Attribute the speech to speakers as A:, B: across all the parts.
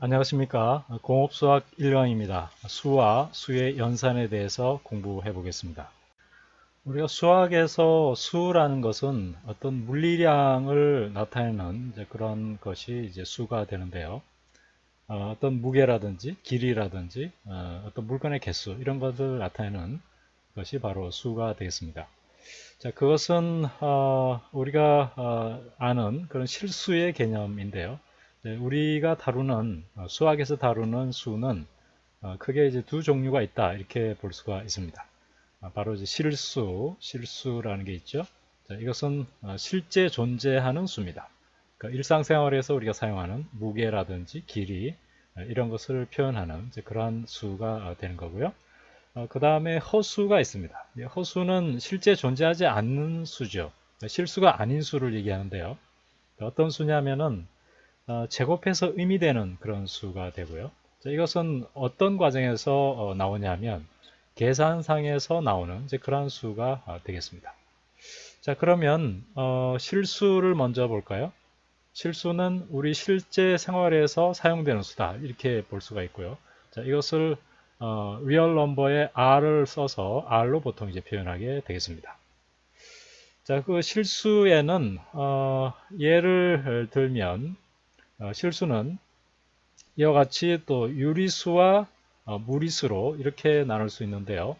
A: 안녕하십니까. 공업수학 1강입니다. 수와 수의 연산에 대해서 공부해 보겠습니다. 우리가 수학에서 수라는 것은 어떤 물리량을 나타내는 그런 것이 수가 되는데요. 어떤 무게라든지 길이라든지 어떤 물건의 개수 이런 것을 나타내는 것이 바로 수가 되겠습니다. 자, 그것은 우리가 아는 그런 실수의 개념인데요. 네, 우리가 다루는 수학에서 다루는 수는 크게 이제 두 종류가 있다 이렇게 볼 수가 있습니다. 바로 이제 실수라는 게 있죠. 자, 이것은 실제 존재하는 수입니다. 그러니까 일상생활에서 우리가 사용하는 무게라든지 길이 이런 것을 표현하는 그러한 수가 되는 거고요. 그 다음에 허수가 있습니다. 허수는 실제 존재하지 않는 수죠. 실수가 아닌 수를 얘기하는데요. 어떤 수냐면은 제곱해서 의미되는 그런 수가 되고요. 자, 이것은 어떤 과정에서 나오냐면 계산상에서 나오는 그러한 수가 되겠습니다. 자, 그러면 실수를 먼저 볼까요? 실수는 우리 실제 생활에서 사용되는 수다 이렇게 볼 수가 있고요. 자, 이것을 real number에 r을 써서 r로 보통 이제 표현하게 되겠습니다. 자, 그 실수에는 예를 들면 실수는 이와 같이 또 유리수와 무리수로 이렇게 나눌 수 있는데요.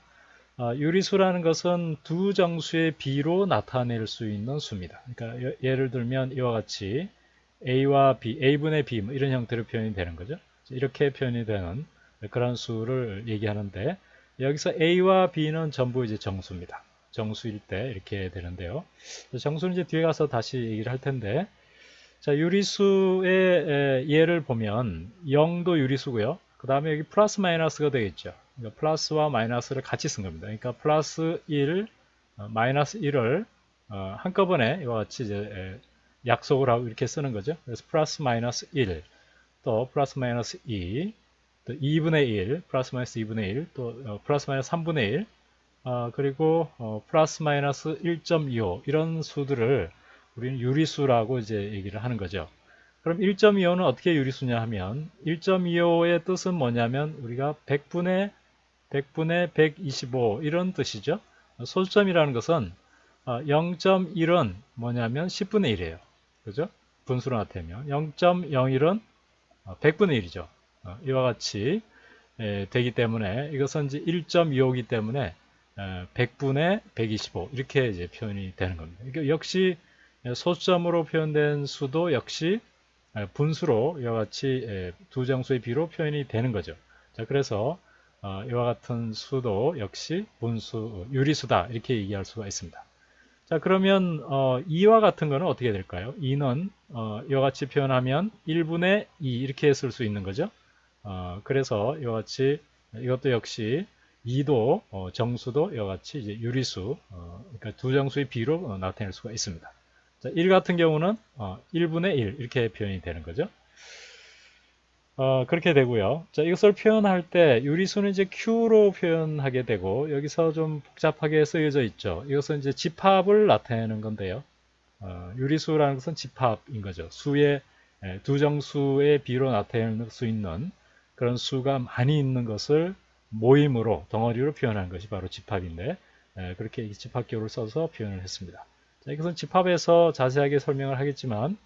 A: 유리수라는 것은 두 정수의 비로 나타낼 수 있는 수입니다. 그러니까 예를 들면 이와 같이 a와 b, a분의 b 뭐 이런 형태로 표현이 되는 거죠. 이렇게 표현이 되는 그런 수를 얘기하는데 여기서 a와 b는 전부 이제 정수입니다. 정수일 때 이렇게 되는데요. 정수는 이제 뒤에 가서 다시 얘기를 할 텐데 자, 유리수의 예를 보면 0도 유리수고요. 그 다음에 여기 플러스 마이너스가 되겠죠. 그러니까 플러스와 마이너스를 같이 쓴 겁니다. 그러니까 플러스 1, 마이너스 1을 한꺼번에 이와 같이 이제 약속을 하고 이렇게 쓰는 거죠. 그래서 플러스 마이너스 1, 또 플러스 마이너스 2, 또 2분의 1, 플러스 마이너스 2분의 1, 또 플러스 마이너스 3분의 1, 그리고 플러스 마이너스 1.25 이런 수들을 우리는 유리수라고 이제 얘기를 하는 거죠. 그럼 1.25는 어떻게 유리수냐 하면 1.25의 뜻은 뭐냐면 우리가 100분의 125 이런 뜻이죠. 소수점이라는 것은 0.1은 뭐냐면 10분의 1이에요. 그죠? 분수로 나타내면 0.01은 100분의 1이죠. 이와 같이 되기 때문에 이것은 이제 1.25이기 때문에 100분의 125 이렇게 이제 표현이 되는 겁니다. 그러니까 역시 소수점으로 표현된 수도 역시 분수로 이와 같이 두 정수의 비로 표현이 되는 거죠. 자, 그래서 이와 같은 수도 역시 분수, 유리수다 이렇게 얘기할 수가 있습니다. 자, 그러면 2와 같은 거는 어떻게 될까요? 2는 이와 같이 표현하면 1분의 2 이렇게 쓸 수 있는 거죠. 그래서 이와 같이 이것도 역시 2도 정수도 이와 같이 이제 유리수 그러니까 두 정수의 비로 나타낼 수가 있습니다. 자, 1 같은 경우는 1분의 1 이렇게 표현이 되는 거죠. 그렇게 되고요. 자, 이것을 표현할 때 유리수는 이제 Q로 표현하게 되고 여기서 좀 복잡하게 쓰여져 있죠. 이것은 이제 집합을 나타내는 건데요. 유리수라는 것은 집합인 거죠. 수의 두 정수의 비로 나타낼 수 있는 그런 수가 많이 있는 것을 모임으로 덩어리로 표현하는 것이 바로 집합인데 그렇게 집합기호를 써서 표현을 했습니다. 자, 이것은 집합에서 자세하게 설명을 하겠지만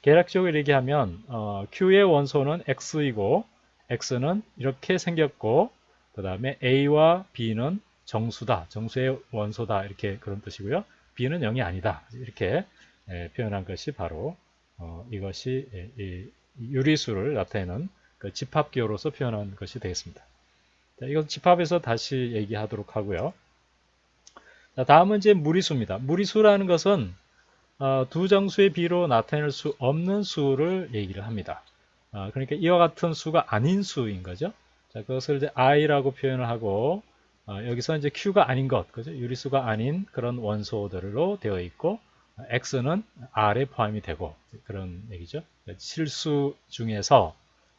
A: 계략적으로 얘기하면 Q의 원소는 X이고 X는 이렇게 생겼고 그 다음에 A와 B는 정수다. 정수의 원소다. 이렇게 그런 뜻이고요. B는 0이 아니다. 이렇게 표현한 것이 바로 이것이 유리수를 나타내는 그 집합기호로서 표현한 것이 되겠습니다. 자, 이건 집합에서 다시 얘기하도록 하고요. 자, 다음은 이제 무리수입니다. 무리수라는 것은 두 정수의 비로 나타낼 수 없는 수를 얘기를 합니다. 그러니까 이와 같은 수가 아닌 수인 거죠. 자, 그것을 이제 i라고 표현을 하고 여기서 이제 q가 아닌 것, 그죠? 유리수가 아닌 그런 원소들로 되어 있고 x는 r에 포함이 되고 그런 얘기죠. 실수 중에서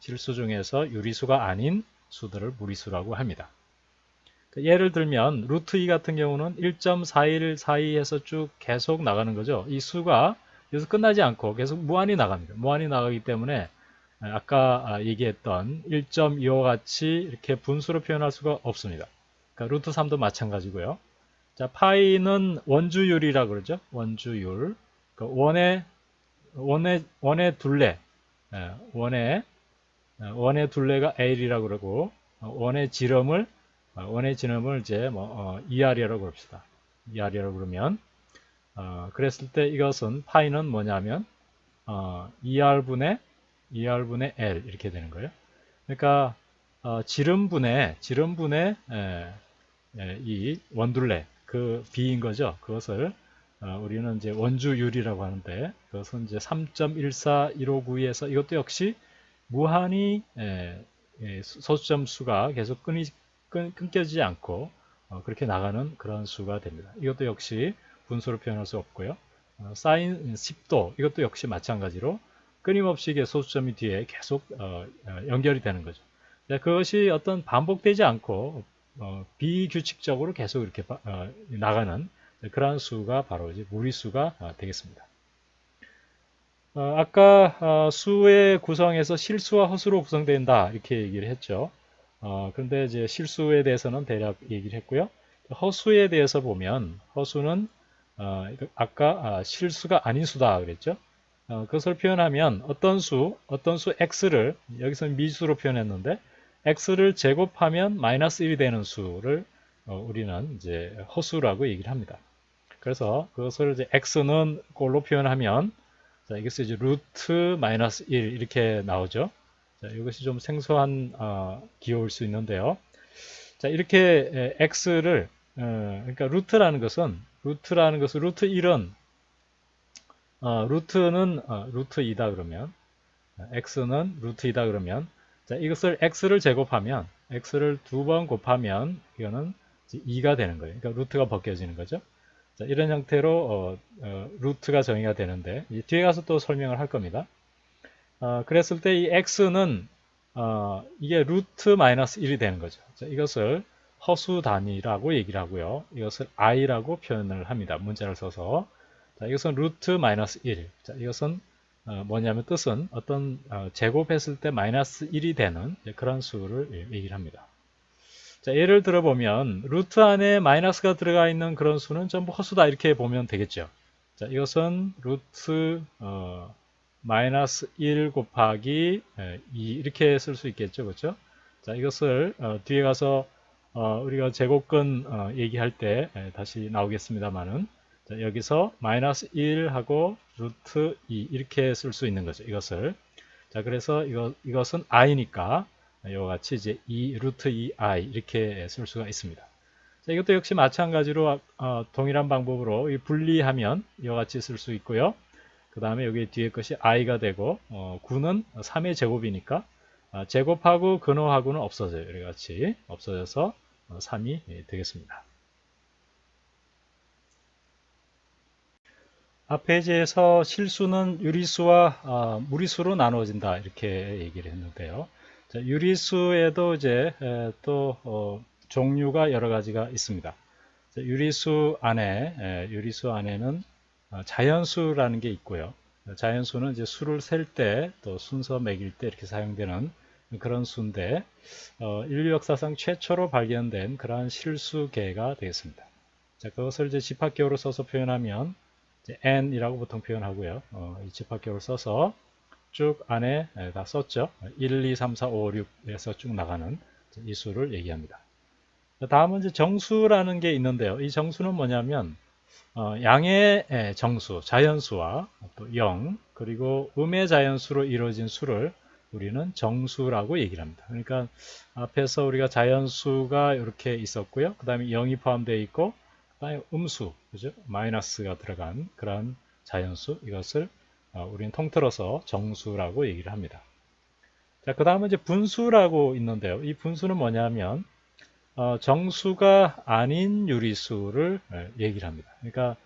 A: 유리수가 아닌 수들을 무리수라고 합니다. 예를 들면 루트 2 같은 경우는 1.4142에서 쭉 계속 나가는 거죠. 이 수가 여기서 끝나지 않고 계속 무한히 나갑니다. 무한히 나가기 때문에 아까 얘기했던 1.25 같이 이렇게 분수로 표현할 수가 없습니다. 그러니까 루트 3도 마찬가지고요. 자, 파이는 원주율이라 그러죠. 원주율. 그러니까 원의 둘레. 원의 둘레가 L이라고 그러고, 원의 지름을 이제 ER이라고 그럽시다. ER이라고 그러면, 그랬을 때 이것은 파이는 뭐냐면, ER분의 L 이렇게 되는 거예요. 그러니까, 지름분의 이 원둘레, 그 B인 거죠. 그것을 우리는 이제 원주율이라고 하는데, 그것은 이제 3.14159에서 이것도 역시 무한히 소수점 수가 계속 끊겨지지 않고 그렇게 나가는 그런 수가 됩니다. 이것도 역시 분수로 표현할 수 없고요. 사인 10도 이것도 역시 마찬가지로 끊임없이 소수점이 뒤에 계속 연결이 되는 거죠. 그것이 어떤 반복되지 않고 비규칙적으로 계속 이렇게 나가는 그러한 수가 바로 이제 무리수가 되겠습니다. 아까 수의 구성에서 실수와 허수로 구성된다 이렇게 얘기를 했죠. 그런데 이제 실수에 대해서는 대략 얘기를 했고요. 허수에 대해서 보면 허수는 아까 실수가 아닌 수다 그랬죠. 그것을 표현하면 어떤 수 x를 여기서는 미수로 표현했는데 x를 제곱하면 마이너스 1이 되는 수를 우리는 이제 허수라고 얘기를 합니다. 그래서 그것을 이제 x는 꼴로 표현하면 자, 이것이 이제 루트 마이너스 1 이렇게 나오죠. 자, 이것이 좀 생소한 기호일 수 있는데요. 자, 이렇게 x를 그러니까 루트라는 것은 루트 1은 루트는 루트 2다 그러면 x는 루트 2다 그러면 자, 이것을 x를 제곱하면 x를 두 번 곱하면 이거는 2가 되는 거예요. 그러니까 루트가 벗겨지는 거죠. 자, 이런 형태로 루트가 정의가 되는데 뒤에 가서 또 설명을 할 겁니다. 그랬을 때 이 x는 이게 루트 마이너스 1이 되는 거죠. 자, 이것을 허수 단위라고 얘기를 하고요. 이것을 i라고 표현을 합니다. 문자를 써서. 자, 이것은 루트 마이너스 1. 자, 이것은 뭐냐면 뜻은 어떤 제곱했을 때 마이너스 1이 되는 그런 수를 얘기를 합니다. 자, 예를 들어보면 루트 안에 마이너스가 들어가 있는 그런 수는 전부 허수다 이렇게 보면 되겠죠. 자, 이것은 루트 마이너스 1 곱하기 2 이렇게 쓸 수 있겠죠. 그렇죠? 자, 이것을 뒤에 가서 우리가 제곱근 얘기할 때 다시 나오겠습니다만은 자, 여기서 마이너스 1하고 루트 2 이렇게 쓸 수 있는 거죠. 이것을. 자, 그래서 이것은 i니까 이와 같이 이제 2 루트 2i 이렇게 쓸 수가 있습니다. 자, 이것도 역시 마찬가지로 동일한 방법으로 분리하면 이와 같이 쓸 수 있고요. 그 다음에 여기 뒤에 것이 i가 되고 9는 3의 제곱이니까 제곱하고 근호하고는 없어져요. 이렇게 같이 없어져서 3이 되겠습니다. 앞 페이지에서 실수는 유리수와 무리수로 나누어진다 이렇게 얘기를 했는데요. 자, 유리수에도 이제 또 종류가 여러 가지가 있습니다. 자, 유리수 안에는 자연수라는 게 있고요. 자연수는 이제 수를 셀 때 또 순서 매길 때 이렇게 사용되는 그런 수인데 인류 역사상 최초로 발견된 그러한 실수계가 되겠습니다. 자, 그것을 이제 집합계호로 써서 표현하면 이제 n이라고 보통 표현하고요. 이 집합계호를 써서 쭉 안에 다 썼죠. 1, 2, 3, 4, 5, 6에서 쭉 나가는 이 수를 얘기합니다. 다음은 이제 정수라는 게 있는데요. 이 정수는 뭐냐면 양의 정수, 자연수와 또 0, 그리고 음의 자연수로 이루어진 수를 우리는 정수라고 얘기를 합니다. 그러니까 앞에서 우리가 자연수가 이렇게 있었고요. 그 다음에 0이 포함되어 있고, 그 다음에 음수, 그죠? 마이너스가 들어간 그런 자연수, 이것을 우리는 통틀어서 정수라고 얘기를 합니다. 자, 그 다음은 이제 분수라고 있는데요. 이 분수는 뭐냐면 정수가 아닌 유리수를 얘기를 합니다. 그러니까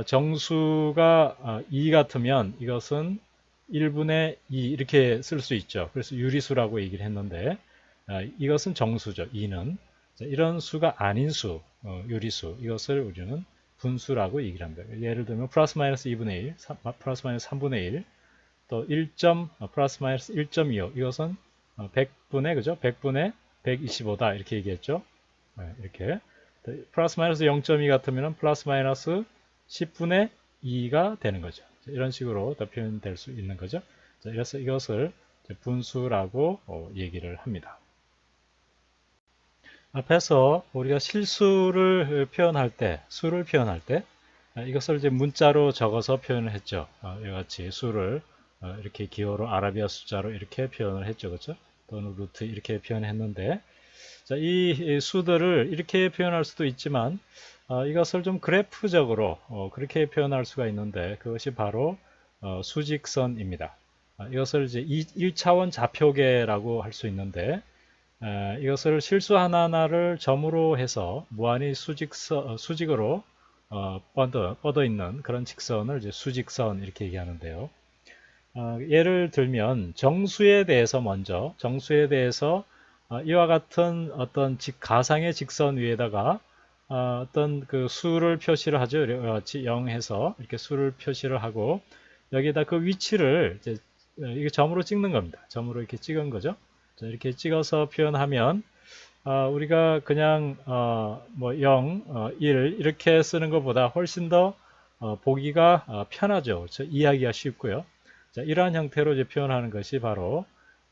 A: 정수가 2 같으면 이것은 1분의 2 이렇게 쓸 수 있죠. 그래서 유리수라고 얘기를 했는데 이것은 정수죠. 2는. 자, 이런 수가 아닌 수, 유리수, 이것을 우리는 분수라고 얘기를 합니다. 예를 들면 플러스 마이너스 2분의 1, 플러스 마이너스 3분의 1, 또 1점 플러스 마이너스 1.25 이것은 100분의 그죠? 100분의 125다 이렇게 얘기했죠. 이렇게 플러스 마이너스 0.2 같으면 플러스 마이너스 10분의 2가 되는 거죠. 이런 식으로 더 표현될 수 있는 거죠. 그래서 이것을 분수라고 얘기를 합니다. 앞에서 우리가 실수를 표현할 때, 수를 표현할 때 이것을 이제 문자로 적어서 표현을 했죠. 이같이 수를 이렇게 기호로 아라비아 숫자로 이렇게 표현을 했죠. 그렇죠? 또는 루트 이렇게 표현했는데 자, 이 수들을 이렇게 표현할 수도 있지만 이것을 좀 그래프적으로 그렇게 표현할 수가 있는데 그것이 바로 수직선입니다. 이것을 이제 1차원 좌표계라고 할 수 있는데 이것을 실수 하나하나를 점으로 해서 무한히 수직으로 뻗어 있는 그런 직선을 이제 수직선 이렇게 얘기하는데요. 예를 들면 정수에 대해서 먼저 정수에 대해서 이와 같은 어떤 가상의 직선 위에다가 어떤 그 수를 표시를 하죠. 이와 같이 0 해서 이렇게 수를 표시를 하고 여기에다 그 위치를 이제 이게 점으로 찍는 겁니다. 점으로 이렇게 찍은 거죠. 자, 이렇게 찍어서 표현하면 우리가 그냥 뭐 0, 1 이렇게 쓰는 것보다 훨씬 더 보기가 편하죠. 그렇죠? 이해하기가 쉽고요. 자, 이러한 형태로 이제 표현하는 것이 바로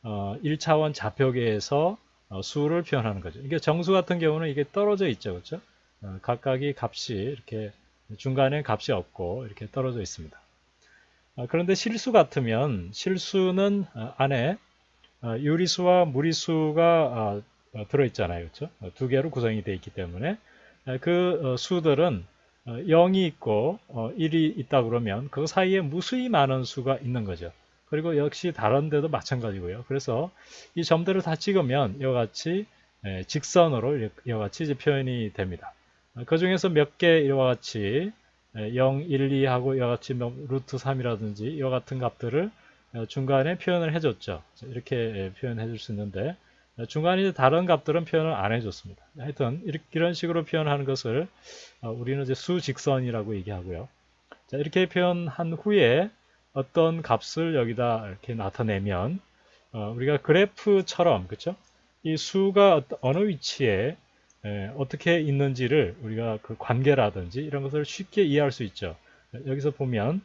A: 1차원 좌표계에서 수를 표현하는 거죠. 이게 정수 같은 경우는 이게 떨어져 있죠. 그렇죠? 각각이 값이 이렇게 중간에 값이 없고 이렇게 떨어져 있습니다. 그런데 실수 같으면 실수는 안에 유리수와 무리수가 들어있잖아요. 그렇죠? 두 개로 구성이 되어 있기 때문에 그 수들은 0이 있고 1이 있다 그러면 그 사이에 무수히 많은 수가 있는 거죠. 그리고 역시 다른 데도 마찬가지고요. 그래서 이 점들을 다 찍으면 이와 같이 직선으로 이와 같이 이제 표현이 됩니다. 그 중에서 몇 개 이와 같이 0, 1, 2 하고 이와 같이 루트 3이라든지 이와 같은 값들을 중간에 표현을 해줬죠. 이렇게 표현해 줄 수 있는데 중간에 다른 값들은 표현을 안 해줬습니다. 하여튼 이런 식으로 표현하는 것을 우리는 이제 수직선이라고 얘기하고요. 자, 이렇게 표현한 후에 어떤 값을 여기다 이렇게 나타내면 우리가 그래프처럼 그렇죠? 이 수가 어느 위치에 어떻게 있는지를 우리가 그 관계라든지 이런 것을 쉽게 이해할 수 있죠. 여기서 보면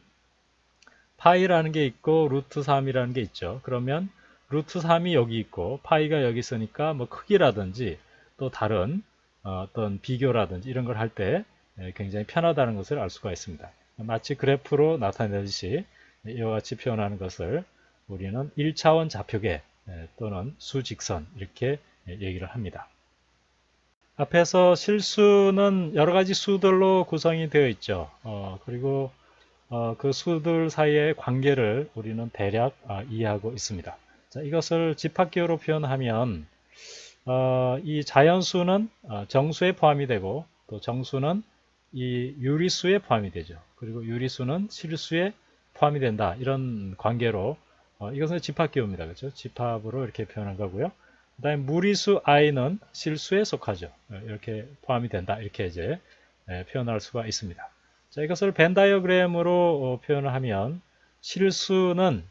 A: 파이라는 게 있고 루트 3이라는 게 있죠. 그러면 루트 3이 여기 있고 파이가 여기 있으니까 뭐 크기라든지 또 다른 어떤 비교라든지 이런 걸 할 때 굉장히 편하다는 것을 알 수가 있습니다. 마치 그래프로 나타내듯이 이와 같이 표현하는 것을 우리는 1차원 좌표계 또는 수직선 이렇게 얘기를 합니다. 앞에서 실수는 여러 가지 수들로 구성이 되어 있죠. 그리고 그 수들 사이의 관계를 우리는 대략 이해하고 있습니다. 자, 이것을 집합기호로 표현하면 이 자연수는 정수에 포함이 되고 또 정수는 이 유리수에 포함이 되죠. 그리고 유리수는 실수에 포함이 된다. 이런 관계로 이것은 집합기호입니다. 그렇죠? 집합으로 이렇게 표현한 거고요. 그 다음에 무리수 i는 실수에 속하죠. 이렇게 포함이 된다. 이렇게 이제 표현할 수가 있습니다. 자, 이것을 벤 다이어그램으로 표현을 하면 실수는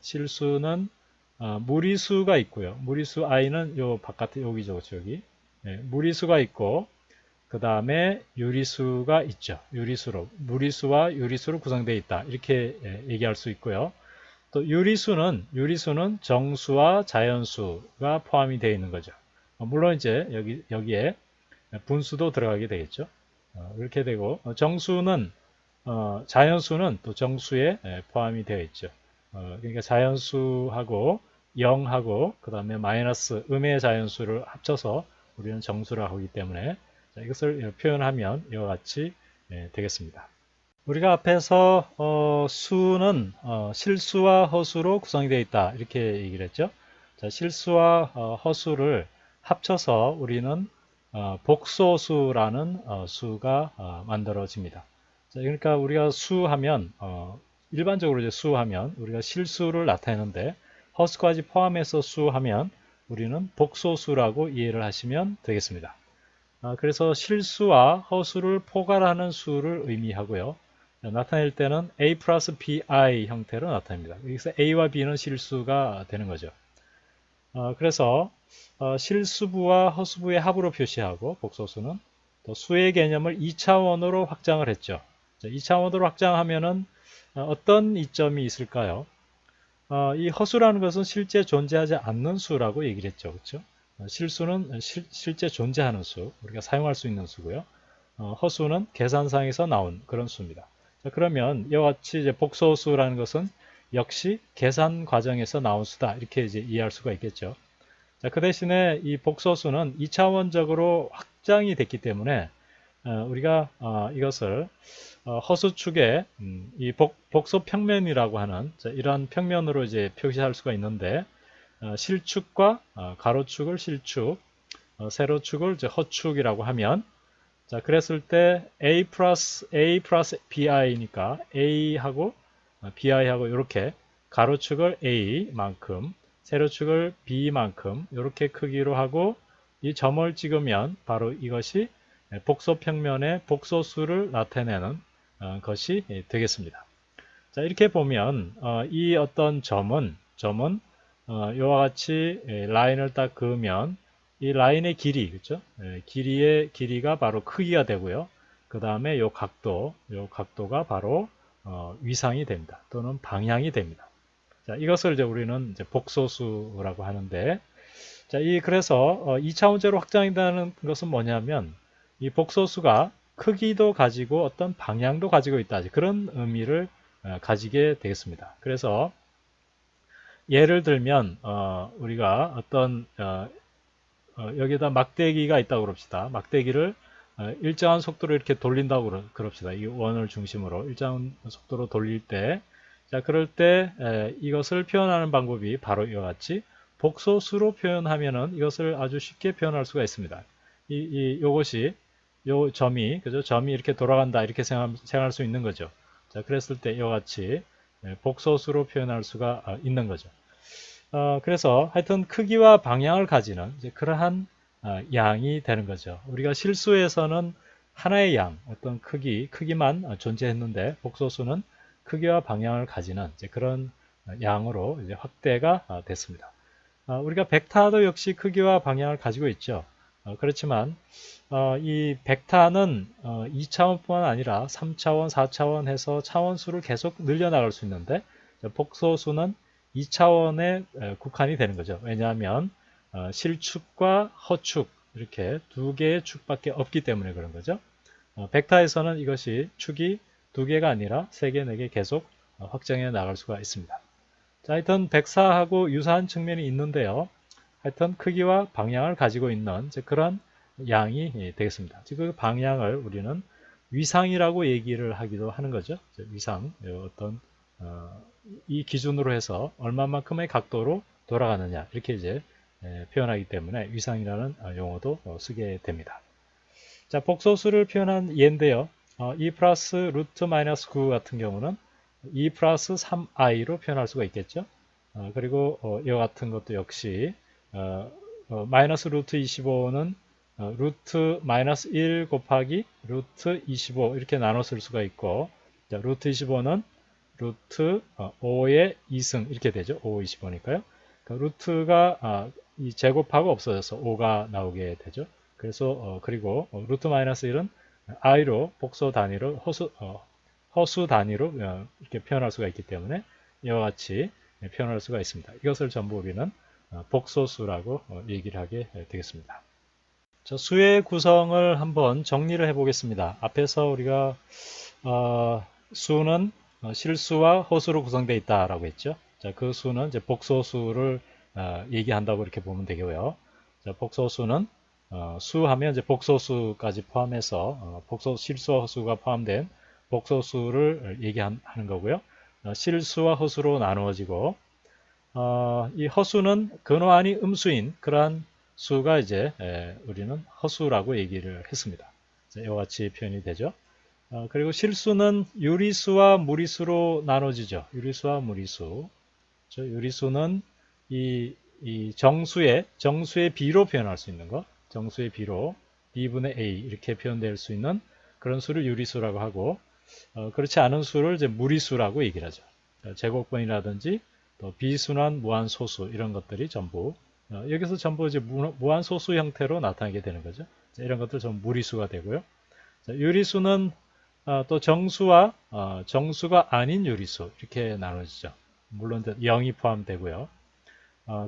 A: 무리수가 있고요. 무리수 i는 요 바깥에 여기죠. 그렇죠? 여기. 무리수가 있고 그 다음에 유리수가 있죠. 무리수와 유리수로 구성되어 있다. 이렇게 얘기할 수 있고요. 또 유리수는 정수와 자연수가 포함이 되어 있는 거죠. 물론 이제 여기에 분수도 들어가게 되겠죠. 이렇게 되고 정수는 자연수는 또 정수에 포함이 되어 있죠. 그러니까 자연수하고 0하고 그 다음에 마이너스 음의 자연수를 합쳐서 우리는 정수라 하기 때문에 자, 이것을 표현하면 이와 같이 되겠습니다. 우리가 앞에서 수는 실수와 허수로 구성이 되어 있다 이렇게 얘기를 했죠. 자, 실수와 허수를 합쳐서 우리는 복소수라는 수가 만들어집니다. 자, 그러니까 우리가 수하면 일반적으로 이제 수하면 우리가 실수를 나타내는데 허수까지 포함해서 수하면 우리는 복소수라고 이해를 하시면 되겠습니다. 그래서 실수와 허수를 포괄하는 수를 의미하고요. 나타낼 때는 a 플러스 bi 형태로 나타냅니다. 여기서 a와 b는 실수가 되는 거죠. 그래서 실수부와 허수부의 합으로 표시하고 복소수는 또 수의 개념을 2차원으로 확장을 했죠. 2차원으로 확장하면은 어떤 이점이 있을까요? 이 허수라는 것은 실제 존재하지 않는 수라고 얘기를 했죠. 그렇죠? 실수는 실제 존재하는 수, 우리가 사용할 수 있는 수고요. 허수는 계산상에서 나온 그런 수입니다. 자, 그러면 이와 같이 이제 복소수라는 것은 역시 계산 과정에서 나온 수다. 이렇게 이제 이해할 수가 있겠죠. 자, 그 대신에 이 복소수는 2차원적으로 확장이 됐기 때문에 우리가 이것을 허수축에 이 복소 평면이라고 하는 이러한 평면으로 이제 표시할 수가 있는데 실축과 가로축을 실축, 세로축을 이제 허축이라고 하면 자 그랬을 때 a 플러스 bi니까 a하고 bi하고 이렇게 가로축을 a만큼 세로축을 b만큼 이렇게 크기로 하고 이 점을 찍으면 바로 이것이 복소평면의 복소수를 나타내는 것이 되겠습니다. 자 이렇게 보면 이 어떤 점은 이와 같이 라인을 딱 그으면 이 라인의 길이 그렇죠? 길이의 길이가 바로 크기가 되고요. 그 다음에 이 각도가 바로 위상이 됩니다. 또는 방향이 됩니다. 자 이것을 이제 우리는 이제 복소수라고 하는데 자 그래서 2차원제로 확장한다는 것은 뭐냐면 이 복소수가 크기도 가지고 어떤 방향도 가지고 있다. 그런 의미를 가지게 되겠습니다. 그래서 예를 들면 우리가 어떤 여기다 막대기가 있다고 그럽시다. 막대기를 일정한 속도로 이렇게 돌린다고 그럽시다. 이 원을 중심으로 일정한 속도로 돌릴 때 자 그럴 때 이것을 표현하는 방법이 바로 이와 같이 복소수로 표현하면은 이것을 아주 쉽게 표현할 수가 있습니다. 요것이 요 점이 그죠? 점이 이렇게 돌아간다 이렇게 생각할 수 있는 거죠. 자 그랬을 때 이와 같이 복소수로 표현할 수가 있는 거죠. 그래서 하여튼 크기와 방향을 가지는 이제 그러한 양이 되는 거죠. 우리가 실수에서는 하나의 양, 어떤 크기만 존재했는데 복소수는 크기와 방향을 가지는 이제 그런 양으로 이제 확대가 됐습니다. 우리가 벡터도 역시 크기와 방향을 가지고 있죠. 그렇지만 이 벡터는 2차원뿐만 아니라 3차원, 4차원 해서 차원수를 계속 늘려나갈 수 있는데 복소수는 2차원에 국한이 되는 거죠. 왜냐하면 실축과 허축 이렇게 두 개의 축밖에 없기 때문에 그런 거죠. 벡터에서는 이것이 축이 두 개가 아니라 3개, 4개 계속 확장해 나갈 수가 있습니다. 자, 하여튼 백사하고 유사한 측면이 있는데요. 하여튼 크기와 방향을 가지고 있는 그런 양이 되겠습니다. 그 방향을 우리는 위상이라고 얘기를 하기도 하는 거죠. 위상, 어떤 이 기준으로 해서 얼마만큼의 각도로 돌아가느냐 이렇게 이제 표현하기 때문에 위상이라는 용어도 쓰게 됩니다. 자, 복소수를 표현한 예인데요. 2 플러스 루트 마이너스 9 같은 경우는 2 플러스 3i로 표현할 수가 있겠죠. 그리고 이와 같은 것도 역시 마이너스 루트 25는 루트 마이너스 1 곱하기 루트 25 이렇게 나눠 쓸 수가 있고 자, 루트 25는 루트 5의 2승 이렇게 되죠. 5, 25니까요. 그러니까 루트가 이 제곱하고 없어져서 5가 나오게 되죠. 그래서 그리고 루트 마이너스 1은 i로 복소 단위로 허수 단위로 이렇게 표현할 수가 있기 때문에 이와 같이 표현할 수가 있습니다. 이것을 전부 우리는 복소수라고 얘기를 하게 되겠습니다. 자, 수의 구성을 한번 정리를 해 보겠습니다. 앞에서 우리가 수는 실수와 허수로 구성되어 있다라고 했죠. 자, 그 수는 이제 복소수를 얘기한다고 이렇게 보면 되고요. 자, 복소수는 수하면 이제 복소수까지 포함해서 실수와 허수가 포함된 복소수를 얘기하는 거고요. 실수와 허수로 나누어지고 이 허수는 근원이 음수인 그러한 수가 이제 우리는 허수라고 얘기를 했습니다. 자, 이와 같이 표현이 되죠. 그리고 실수는 유리수와 무리수로 나눠지죠. 유리수와 무리수. 유리수는 이 정수의 비로 표현할 수 있는 것. 정수의 비로 b분의 a 이렇게 표현될 수 있는 그런 수를 유리수라고 하고 그렇지 않은 수를 이제 무리수라고 얘기를 하죠. 제곱근이라든지 또 비순환 무한소수 이런 것들이 전부 여기서 전부 이제 무한소수 형태로 나타나게 되는 거죠. 이런 것들 전부 무리수가 되고요. 유리수는 또 정수와 정수가 아닌 유리수 이렇게 나눠지죠. 물론 0이 포함되고요.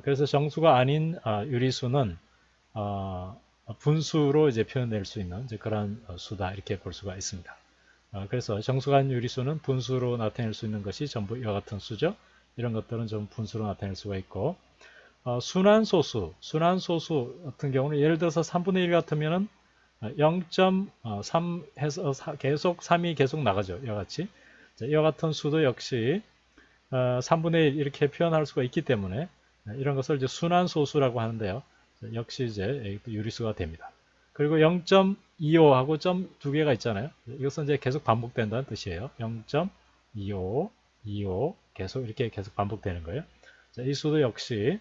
A: 그래서 정수가 아닌 유리수는 분수로 이제 표현될 수 있는 이제 그런 수다 이렇게 볼 수가 있습니다. 그래서 정수가 아닌 유리수는 분수로 나타낼 수 있는 것이 전부 이와 같은 수죠. 이런 것들은 좀 분수로 나타낼 수가 있고 순환소수 같은 경우는 예를 들어서 3분의 1 같으면은 0.3 해서 계속 3이 계속 나가죠. 이와 같이 이와 같은 수도 역시 3분의 1 이렇게 표현할 수가 있기 때문에 이런 것을 이제 순환소수라고 하는데요. 역시 이제 유리수가 됩니다. 그리고 0.25하고 점 두 개가 있잖아요. 이것은 이제 계속 반복된다는 뜻이에요. 0.25, 25 계속 이렇게 계속 반복되는 거예요. 이 수도 역시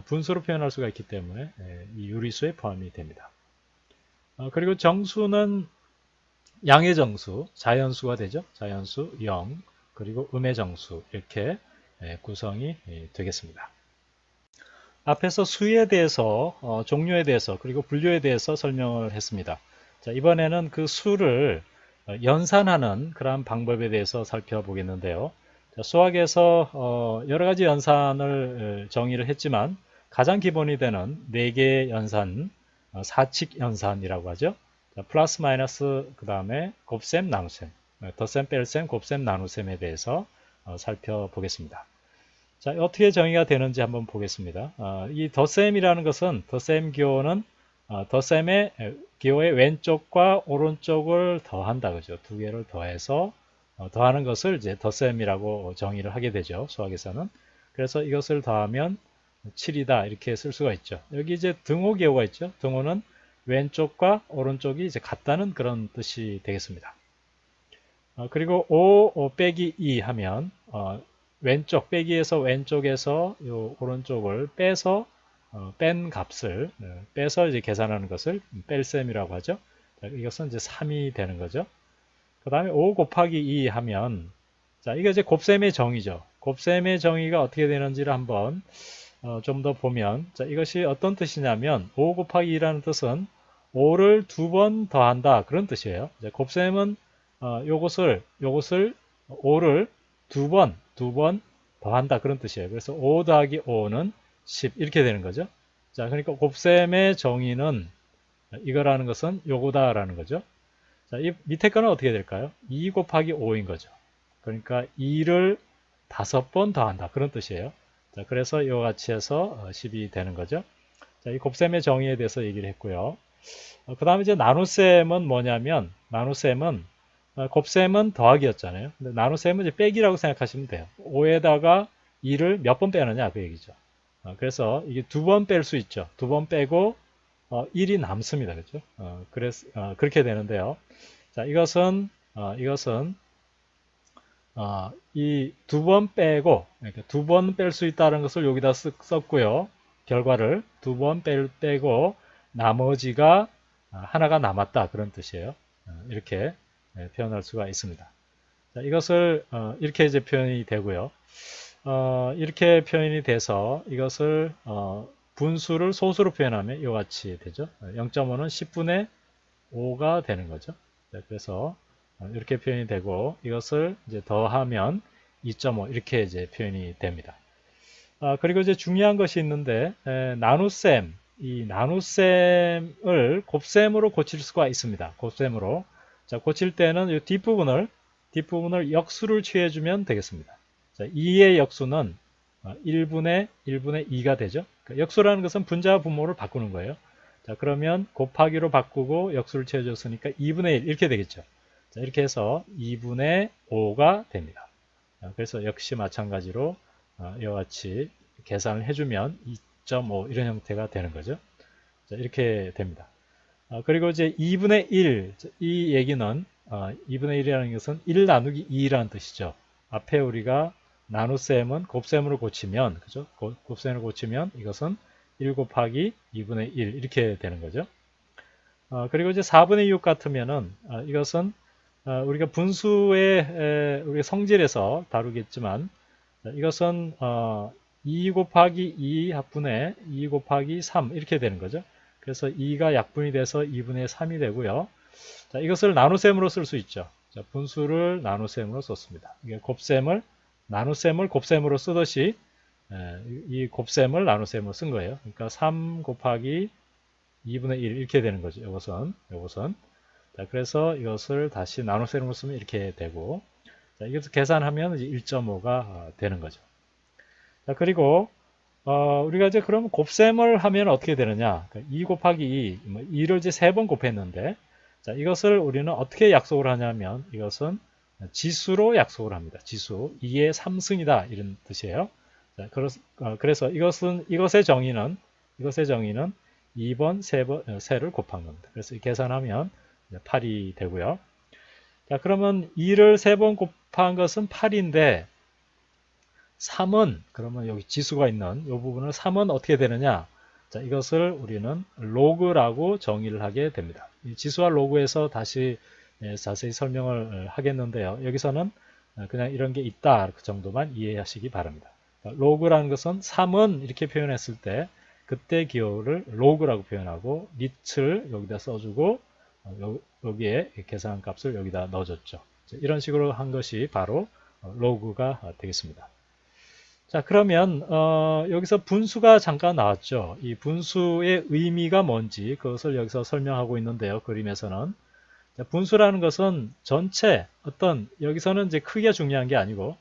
A: 분수로 표현할 수가 있기 때문에 이 유리수에 포함이 됩니다. 그리고 정수는 양의 정수, 자연수가 되죠. 자연수 0, 그리고 음의 정수 이렇게 구성이 되겠습니다. 앞에서 수에 대해서, 종류에 대해서, 그리고 분류에 대해서 설명을 했습니다. 자, 이번에는 그 수를 연산하는 그러한 방법에 대해서 살펴보겠는데요. 자, 수학에서 여러 가지 연산을 정의를 했지만 가장 기본이 되는 4개의 연산, 사칙 연산이라고 하죠. 자, 플러스 마이너스 그 다음에 곱셈 나눗셈, 덧셈 뺄셈 곱셈 나눗셈에 대해서 살펴보겠습니다. 자, 어떻게 정의가 되는지 한번 보겠습니다. 이 덧셈이라는 것은 덧셈 기호는 덧셈의 기호의 왼쪽과 오른쪽을 더한다 그죠. 두 개를 더해서 더하는 것을 이제 덧셈이라고 정의를 하게 되죠. 수학에서는. 그래서 이것을 더하면 7이다 이렇게 쓸 수가 있죠. 여기 이제 등호 기호가 있죠. 등호는 왼쪽과 오른쪽이 이제 같다는 그런 뜻이 되겠습니다. 그리고 5 빼기 2 하면 왼쪽 빼기에서 왼쪽에서 요 오른쪽을 빼서 뺀 값을 빼서 이제 계산하는 것을 뺄셈이라고 하죠. 자, 이것은 이제 3이 되는 거죠. 그 다음에 5 곱하기 2 하면 자, 이게 이제 곱셈의 정의죠. 곱셈의 정의가 어떻게 되는지를 한번 좀 더 보면 자, 이것이 어떤 뜻이냐면 5 곱하기 2라는 뜻은 5를 2번 더한다 그런 뜻이에요. 이제 곱셈은 요것을 5를 2번 더한다 그런 뜻이에요. 그래서 5 더하기 5는 10 이렇게 되는 거죠. 자, 그러니까 곱셈의 정의는 이거라는 것은 요거다라는 거죠. 자, 이 밑에 거는 어떻게 될까요? 2 곱하기 5인 거죠. 그러니까 2를 5번 더한다 그런 뜻이에요. 자, 그래서 이와 같이 해서 10이 되는 거죠. 자, 이 곱셈의 정의에 대해서 얘기를 했고요. 그 다음에 이제 나눗셈은 뭐냐면 나눗셈은 곱셈은 더하기였잖아요. 근데 나눗셈은 이제 빼기라고 생각하시면 돼요. 5에다가 2를 몇 번 빼느냐 그 얘기죠. 그래서 이게 2번 뺄 수 있죠. 2번 빼고 1이 남습니다. 그렇죠? 그래서 그렇게 되는데요. 자, 이것은 이 2번 빼고 그러니까 2번 뺄 수 있다는 것을 여기다 썼고요. 결과를 2번 빼고 나머지가 하나가 남았다 그런 뜻이에요. 이렇게 표현할 수가 있습니다. 자, 이것을 이렇게 이제 표현이 되고요. 이렇게 표현이 돼서 이것을 분수를 소수로 표현하면 이와 같이 되죠. 0.5는 10분의 5가 되는 거죠. 자, 그래서 이렇게 표현이 되고 이것을 이제 더하면 2.5 이렇게 이제 표현이 됩니다. 그리고 이제 중요한 것이 있는데 나눗셈 이 나눗셈을 곱셈으로 고칠 수가 있습니다. 곱셈으로. 자, 고칠 때는 이 뒷부분을 역수를 취해주면 되겠습니다. 자, 2의 역수는 1분의 2가 되죠. 그러니까 역수라는 것은 분자와 분모를 바꾸는 거예요. 자, 그러면 곱하기로 바꾸고 역수를 취해줬으니까 2분의 1 이렇게 되겠죠. 자, 이렇게 해서 2분의 5가 됩니다. 자, 그래서 역시 마찬가지로 이와 같이 계산을 해주면 2.5 이런 형태가 되는 거죠. 자, 이렇게 됩니다. 그리고 이제 2분의 1, 이 얘기는 2분의 1이라는 것은 1 나누기 2라는 뜻이죠. 앞에 우리가 나눗셈은 곱셈으로 고치면, 그죠? 곱셈으로 고치면 이것은 1 곱하기 2분의 1 이렇게 되는 거죠. 그리고 이제 4분의 6 같으면은 이것은 우리가 분수의 우리 성질에서 다루겠지만, 이것은 2 곱하기 2 합분의 2 곱하기 3 이렇게 되는 거죠. 그래서 2가 약분이 돼서 2분의 3이 되고요. 자, 이것을 나눗셈으로 쓸 수 있죠. 자, 분수를 나눗셈으로 썼습니다. 이게 곱셈을 나눗셈을 곱셈으로 쓰듯이 이 곱셈을 나눗셈으로 쓴 거예요. 그러니까 3 곱하기 2분의 1 이렇게 되는 거죠. 이것은. 자, 그래서 이것을 다시 나눗셈으로 쓰면 이렇게 되고, 자, 이것을 계산하면 1.5가 되는 거죠. 자, 그리고 우리가 이제 그럼 곱셈을 하면 어떻게 되느냐? 2 곱하기 2, 2를 이제 3번 곱했는데, 자, 이것을 우리는 어떻게 약속을 하냐면, 이것은 지수로 약속을 합니다. 지수 2의 3승이다 이런 뜻이에요. 자, 그래서 이것의 정의는 2번, 3를 곱한 겁니다. 그래서 계산하면 8이 되고요. 자, 그러면 2를 3번 곱한 것은 8인데 3은 그러면 여기 지수가 있는 이 부분을 3은 어떻게 되느냐? 자, 이것을 우리는 로그라고 정의를 하게 됩니다. 이 지수와 로그에서 다시 자세히 설명을 하겠는데요. 여기서는 그냥 이런 게 있다 그 정도만 이해하시기 바랍니다. 로그라는 것은 3은 이렇게 표현했을 때 그때 기호를 로그라고 표현하고 릿을 여기다 써주고 여기에 계산값을 여기다 넣어줬죠. 이런 식으로 한 것이 바로 로그가 되겠습니다. 자, 그러면 여기서 분수가 잠깐 나왔죠. 이 분수의 의미가 뭔지 그것을 여기서 설명하고 있는데요. 그림에서는 자, 분수라는 것은 전체 여기서는 이제 크기가 중요한 게 아니고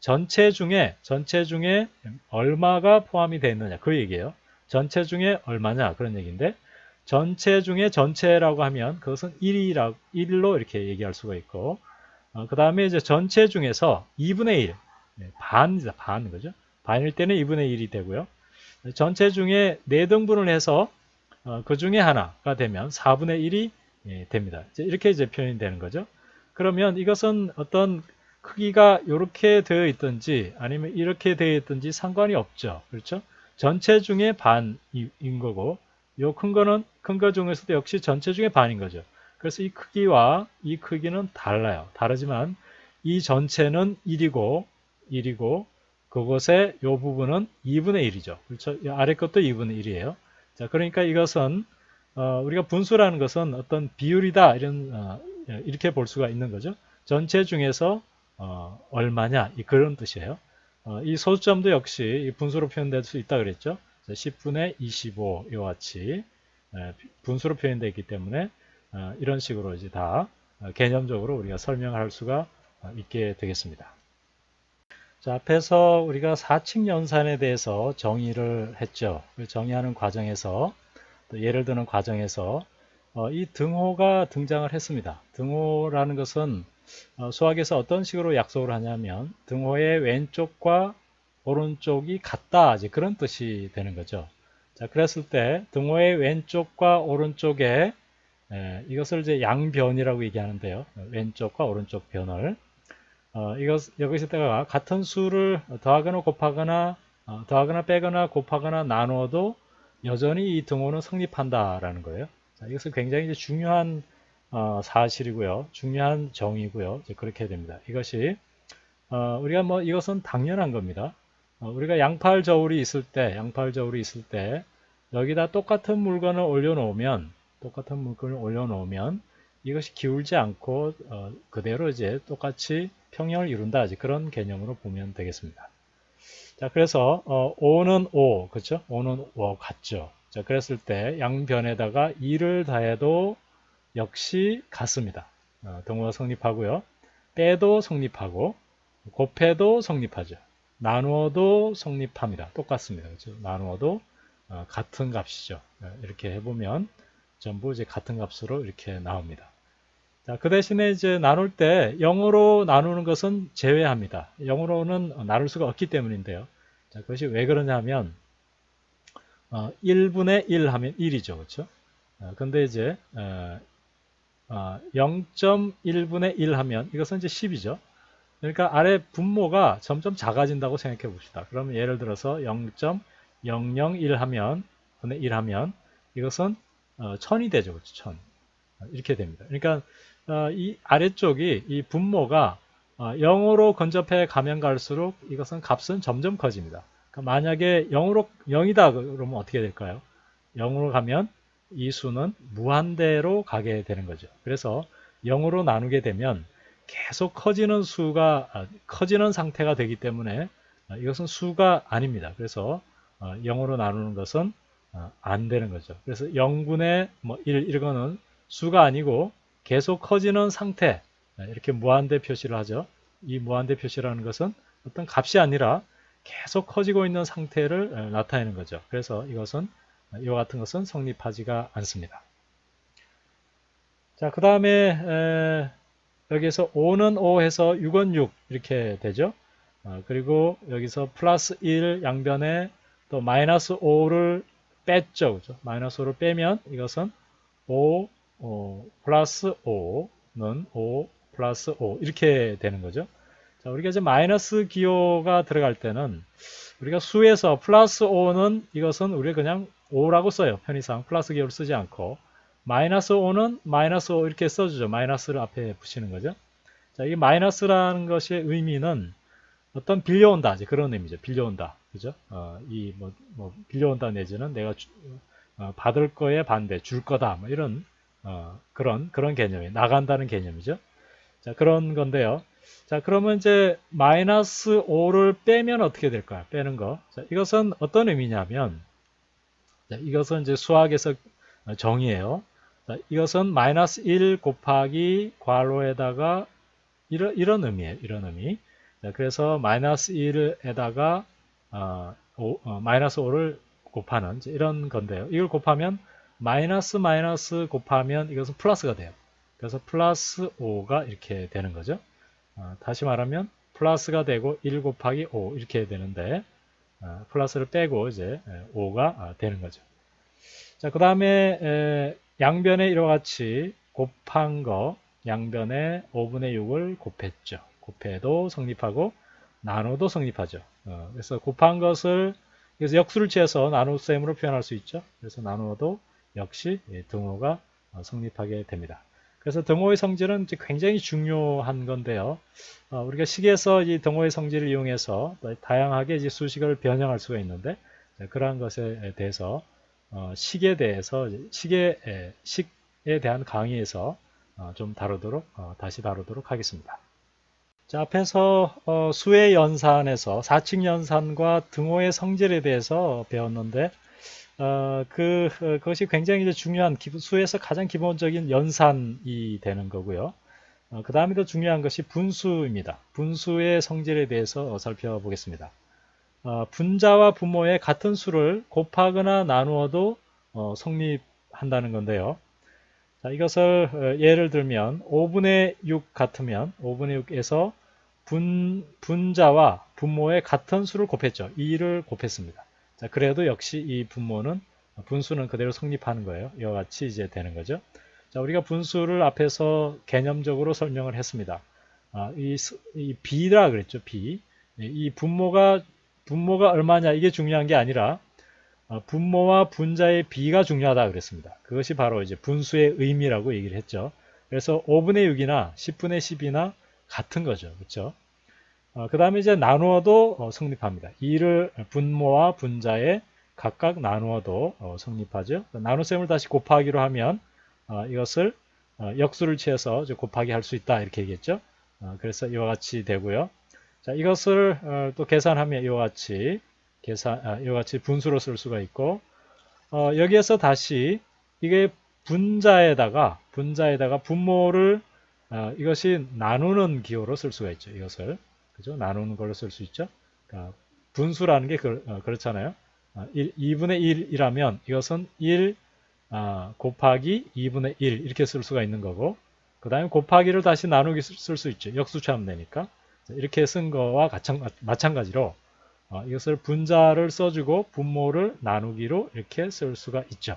A: 전체 중에 얼마가 포함이 되어 있느냐 그 얘기예요. 전체 중에 얼마냐 그런 얘기인데 전체 중에 전체라고 하면 그것은 1로 이렇게 얘기할 수가 있고 그 다음에 이제 전체 중에서 2분의 1 반이다 반 거죠. 반일 때는 2분의 1이 되고요. 전체 중에 4등분을 해서 그 중에 하나가 되면 4분의 1이 됩니다. 이렇게 이제 표현이 되는 거죠. 그러면 이것은 어떤 크기가 이렇게 되어 있든지 아니면 이렇게 되어 있든지 상관이 없죠. 그렇죠? 전체 중에 반인 거고 요 큰 거 중에서도 역시 전체 중에 반인 거죠. 그래서 이 크기와 이 크기는 달라요. 다르지만 이 전체는 1이고 그것의 요 부분은 2분의 1이죠. 그렇죠? 이 아래 것도 2분의 1이에요. 자, 그러니까 이것은 우리가 분수라는 것은 어떤 비율이다 이렇게 볼 수가 있는 거죠. 전체 중에서 얼마냐 그런 뜻이에요. 이 소수점도 역시 분수로 표현될 수 있다 그랬죠. 10분의 25 이와 같이 분수로 표현되기 때문에 이런 식으로 이제 다 개념적으로 우리가 설명할 수가 있게 되겠습니다. 자, 앞에서 우리가 사칙 연산에 대해서 정의를 했죠. 정의하는 과정에서 또 예를 드는 과정에서 이 등호가 등장을 했습니다. 등호라는 것은 수학에서 어떤 식으로 약속을 하냐면 등호의 왼쪽과 오른쪽이 같다 이제 그런 뜻이 되는 거죠. 자, 그랬을 때 등호의 왼쪽과 오른쪽에 이것을 이제 양변이라고 얘기하는데요. 왼쪽과 오른쪽 변을 여기서다가 같은 수를 더하거나 곱하거나 빼거나 곱하거나 나누어도 여전히 이 등호는 성립한다라는 거예요. 자, 이것은 굉장히 이제 중요한 사실이고요. 중요한 정의고요. 이제 그렇게 됩니다. 이것이 우리가 이것은 당연한 겁니다. 우리가 양팔 저울이 있을 때 여기다 똑같은 물건을 올려놓으면 이것이 기울지 않고 그대로 이제 똑같이 평형을 이룬다. 이제 그런 개념으로 보면 되겠습니다. 자, 그래서 5는 5, 그렇죠? 5는 5 같죠. 자, 그랬을 때 양변에다가 2를 더해도 역시 같습니다. 등호가 성립하고요. 빼도 성립하고 곱해도 성립하죠. 나누어도 성립합니다. 똑같습니다. 그렇죠? 나누어도 같은 값이죠. 이렇게 해보면 전부 이제 같은 값으로 이렇게 나옵니다. 자, 그 대신에 이제 나눌 때 0으로 나누는 것은 제외합니다. 0으로는 나눌 수가 없기 때문인데요. 자, 그것이 왜 그러냐면 1분의 1 하면 1이죠. 그렇죠? 근데 이제 0.1분의 1 하면 이것은 이제 10이죠. 그러니까 아래 분모가 점점 작아진다고 생각해 봅시다. 그러면 예를 들어서 0.001 하면 분의 1 하면 이것은 1000이 되죠. 그렇죠? 1000. 이렇게 됩니다. 그러니까 이 아래쪽이 이 분모가 0으로 근접해 가면 갈수록 이것은 값은 점점 커집니다. 그러니까 만약에 0이다 그러면 어떻게 될까요? 0으로 가면 이 수는 무한대로 가게 되는 거죠. 그래서 0으로 나누게 되면 계속 커지는 상태가 되기 때문에 이것은 수가 아닙니다. 그래서 0으로 나누는 것은 안 되는 거죠. 그래서 0분의 1 이거는 수가 아니고 계속 커지는 상태, 이렇게 무한대 표시를 하죠. 이 무한대 표시라는 것은 어떤 값이 아니라 계속 커지고 있는 상태를 나타내는 거죠. 그래서 이것은 이와 같은 것은 성립하지가 않습니다. 자, 그 다음에 여기서 5는 5 해서 6은 6 이렇게 되죠. 그리고 여기서 플러스 1 양변에 또 마이너스 5를 뺐죠. 그죠? 마이너스 5를 빼면 이것은 5 플러스 5는 5 플러스 5 이렇게 되는 거죠. 자, 우리가 이제 마이너스 기호가 들어갈 때는 우리가 수에서 플러스 5는 이것은 우리가 그냥 5라고 써요. 편의상 플러스 기호를 쓰지 않고 마이너스 5는 마이너스 5 이렇게 써주죠. 마이너스를 앞에 붙이는 거죠. 자, 이 마이너스라는 것의 의미는 어떤 빌려온다, 이제 그런 의미죠. 빌려온다, 그죠? 빌려온다 내지는 내가 받을 거에 반대, 줄 거다, 뭐 이런 그런 개념이 나간다는 개념이죠. 자, 그런 건데요. 자, 그러면 이제 마이너스 5를 빼면 어떻게 될까요? 빼는 거. 자, 이것은 어떤 의미냐면, 자, 이것은 이제 수학에서 정의예요. 자, 이것은 마이너스 1 곱하기 괄호에다가 이런 의미예요. 이런 의미. 자, 그래서 마이너스 1에다가 마이너스 5를 곱하는 이런 건데요. 이걸 곱하면 마이너스 곱하면 이것은 플러스가 돼요. 그래서 플러스 5가 이렇게 되는 거죠. 다시 말하면 플러스가 되고 1 곱하기 5 이렇게 되는데 플러스를 빼고 이제 5가 되는 거죠. 자, 그 다음에 양변에 이와 같이 곱한 거 양변에 5분의 6을 곱했죠. 곱해도 성립하고 나눠도 성립하죠. 그래서 곱한 것을 그래서 역수를 취해서 나눗셈으로 표현할 수 있죠. 그래서 나누어도 역시 등호가 성립하게 됩니다. 그래서 등호의 성질은 굉장히 중요한 건데요. 우리가 식에서 이 등호의 성질을 이용해서 다양하게 이제 수식을 변형할 수가 있는데 그러한 것에 대해서 식에 대한 강의에서 좀 다시 다루도록 하겠습니다. 자, 앞에서 수의 연산에서 사칙 연산과 등호의 성질에 대해서 배웠는데 그것이 굉장히 중요한 수에서 가장 기본적인 연산이 되는 거고요. 그 다음에 더 중요한 것이 분수입니다. 분수의 성질에 대해서 살펴보겠습니다. 분자와 분모의 같은 수를 곱하거나 나누어도 성립한다는 건데요. 자, 이것을 예를 들면 5분의 6 같으면 5분의 6에서 분자와 분모의 같은 수를 곱했죠. 2를 곱했습니다. 자, 그래도 역시 이 분수는 그대로 성립하는 거예요. 이와 같이 이제 되는 거죠. 자, 우리가 분수를 앞에서 개념적으로 설명을 했습니다. 이 B라 그랬죠. B. 이 분모가 얼마냐 이게 중요한 게 아니라 분모와 분자의 비가 중요하다 그랬습니다. 그것이 바로 이제 분수의 의미라고 얘기를 했죠. 그래서 5분의 6이나 10분의 10이나 같은 거죠. 그렇죠? 그 다음에 이제 나누어도 성립합니다. 2를 분모와 분자에 각각 나누어도 성립하죠. 나눗셈을 다시 곱하기로 하면 이것을 역수를 취해서 곱하기 할 수 있다 이렇게 얘기했죠. 그래서 이와 같이 되고요. 자, 이것을 또 계산하면 이와 같이 분수로 쓸 수가 있고 여기에서 다시 이게 분자에다가 분모를 이것이 나누는 기호로 쓸 수가 있죠. 이것을 그죠? 나누는 걸로 쓸 수 있죠. 그러니까 분수라는 게 그렇잖아요. 2분의 1이라면 이것은 1 곱하기 2분의 1 이렇게 쓸 수가 있는 거고 그 다음에 곱하기를 다시 나누기 쓸 수 있죠. 역수처럼 되니까 이렇게 쓴 거와 마찬가지로 이것을 분자를 써주고 분모를 나누기로 이렇게 쓸 수가 있죠.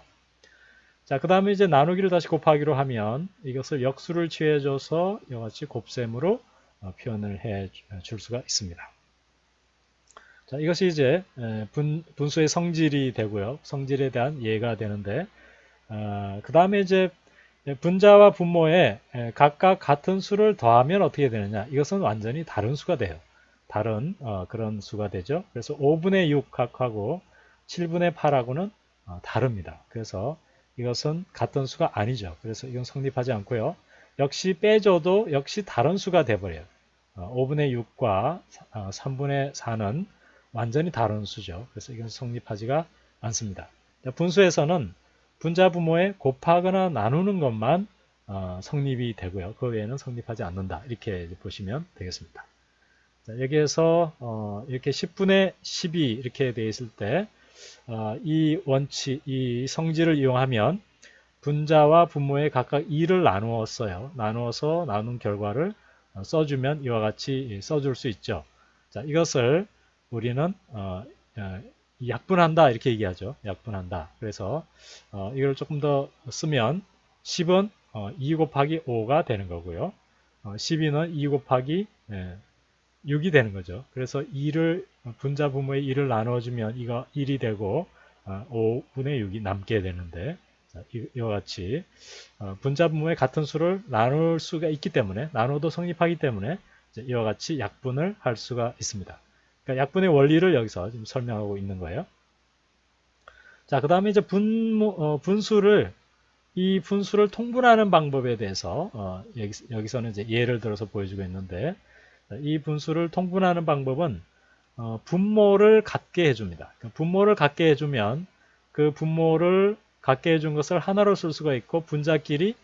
A: 자, 그 다음에 이제 나누기를 다시 곱하기로 하면 이것을 역수를 취해줘서 이같이 곱셈으로 표현을 해 줄 수가 있습니다. 자, 이것이 이제 분수의 성질이 되고요. 성질에 대한 예가 되는데 그 다음에 이제 분자와 분모에 각각 같은 수를 더하면 어떻게 되느냐? 이것은 완전히 다른 수가 돼요. 다른 그런 수가 되죠. 그래서 5분의 6하고 7분의 8하고는 다릅니다. 그래서 이것은 같은 수가 아니죠. 그래서 이건 성립하지 않고요. 역시 빼줘도 역시 다른 수가 돼버려요. 5분의 6과 3분의 4는 완전히 다른 수죠. 그래서 이건 성립하지가 않습니다. 분수에서는 분자 분모에 곱하거나 나누는 것만 성립이 되고요. 그 외에는 성립하지 않는다. 이렇게 보시면 되겠습니다. 자, 여기에서 이렇게 10분의 12 이렇게 되어 있을 때 이 원칙, 이 성질을 이용하면 분자와 분모에 각각 2를 나누었어요. 나누어서 나눈 결과를 써주면 이와 같이 써줄 수 있죠. 자, 이것을 우리는 약분한다 이렇게 얘기하죠. 약분한다. 그래서 이걸 조금 더 쓰면 10은 2 곱하기 5가 되는 거고요. 12는 2 곱하기 6이 되는 거죠. 그래서 2를 분자 분모에 2를 나눠주면 이거 1이 되고 5분의 6이 남게 되는데 이와 같이 분자 분모에 같은 수를 나눌 수가 있기 때문에 나눠도 성립하기 때문에 이와 같이 약분을 할 수가 있습니다. 그러니까 약분의 원리를 여기서 지금 설명하고 있는 거예요. 자, 그 다음에 이제 분수를 이 분수를 통분하는 방법에 대해서 여기서는 이제 예를 들어서 보여주고 있는데 이 분수를 통분하는 방법은 분모를 같게 해줍니다. 분모를 같게 해주면 그 분모를 같게 해준 것을 하나로 쓸 수가 있고 분자끼리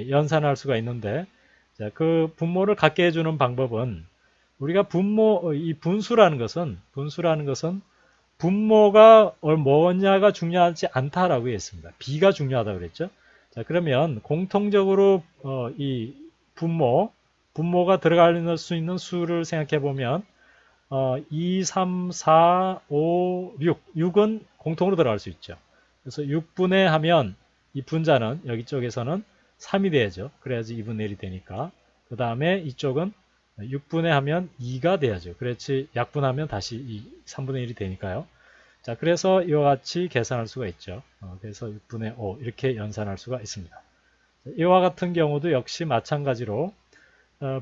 A: 연산할 수가 있는데 그 분모를 같게 해주는 방법은 우리가 이 분수라는 것은 분모가 뭐냐가 중요하지 않다라고 했습니다. B가 중요하다고 그랬죠. 자, 그러면 공통적으로 이 분모가 들어갈 수 있는 수를 생각해 보면 2, 3, 4, 5, 6은 공통으로 들어갈 수 있죠. 그래서 6분의 하면 이 분자는 여기 쪽에서는 3이 돼야죠. 그래야지 2분의 1이 되니까. 그 다음에 이쪽은 6분의 하면 2가 돼야죠. 그렇지 약분하면 다시 3분의 1이 되니까요. 자, 그래서 이와 같이 계산할 수가 있죠. 그래서 6분의 5 이렇게 연산할 수가 있습니다. 이와 같은 경우도 역시 마찬가지로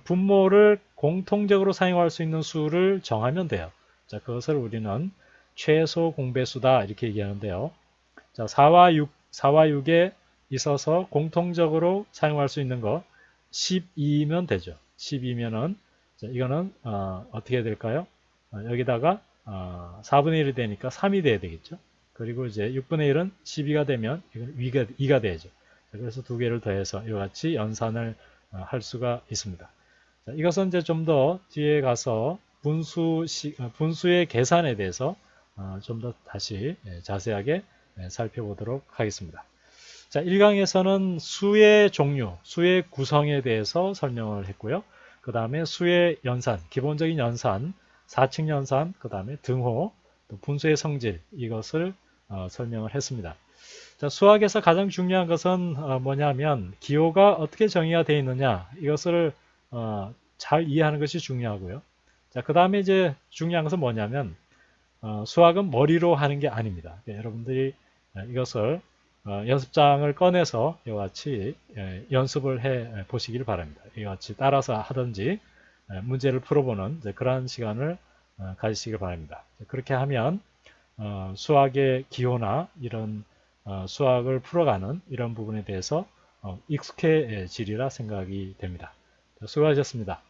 A: 분모를 공통적으로 사용할 수 있는 수를 정하면 돼요. 자, 그것을 우리는 최소 공배수다 이렇게 얘기하는데요. 자, 4와 6에 있어서 공통적으로 사용할 수 있는 거 12면 되죠. 12면은 이거는 어떻게 될까요? 여기다가 4분의 1이 되니까 3이 돼야 되겠죠. 그리고 이제 6분의 1은 12가 되면 이건 2가 돼야죠. 그래서 두 개를 더해서 이와 같이 연산을 할 수가 있습니다. 자, 이것은 이제 좀 더 뒤에 가서 분수의 계산에 대해서 좀 더 다시 자세하게 살펴보도록 하겠습니다. 자, 1강에서는 수의 종류, 수의 구성에 대해서 설명을 했고요. 그 다음에 수의 연산, 기본적인 연산, 사칙 연산, 그 다음에 등호, 또 분수의 성질 이것을 설명을 했습니다. 자, 수학에서 가장 중요한 것은 뭐냐면 기호가 어떻게 정의가 되어 있느냐 이것을 잘 이해하는 것이 중요하고요. 자, 그 다음에 이제 중요한 것은 뭐냐면 수학은 머리로 하는 게 아닙니다. 여러분들이 이것을 연습장을 꺼내서 이와 같이 연습을 해 보시길 바랍니다. 이와 같이 따라서 하든지 문제를 풀어보는 그러한 시간을 가지시길 바랍니다. 그렇게 하면 수학의 기호나 이런 수학을 풀어가는 이런 부분에 대해서 익숙해지리라 생각이 됩니다. 수고하셨습니다.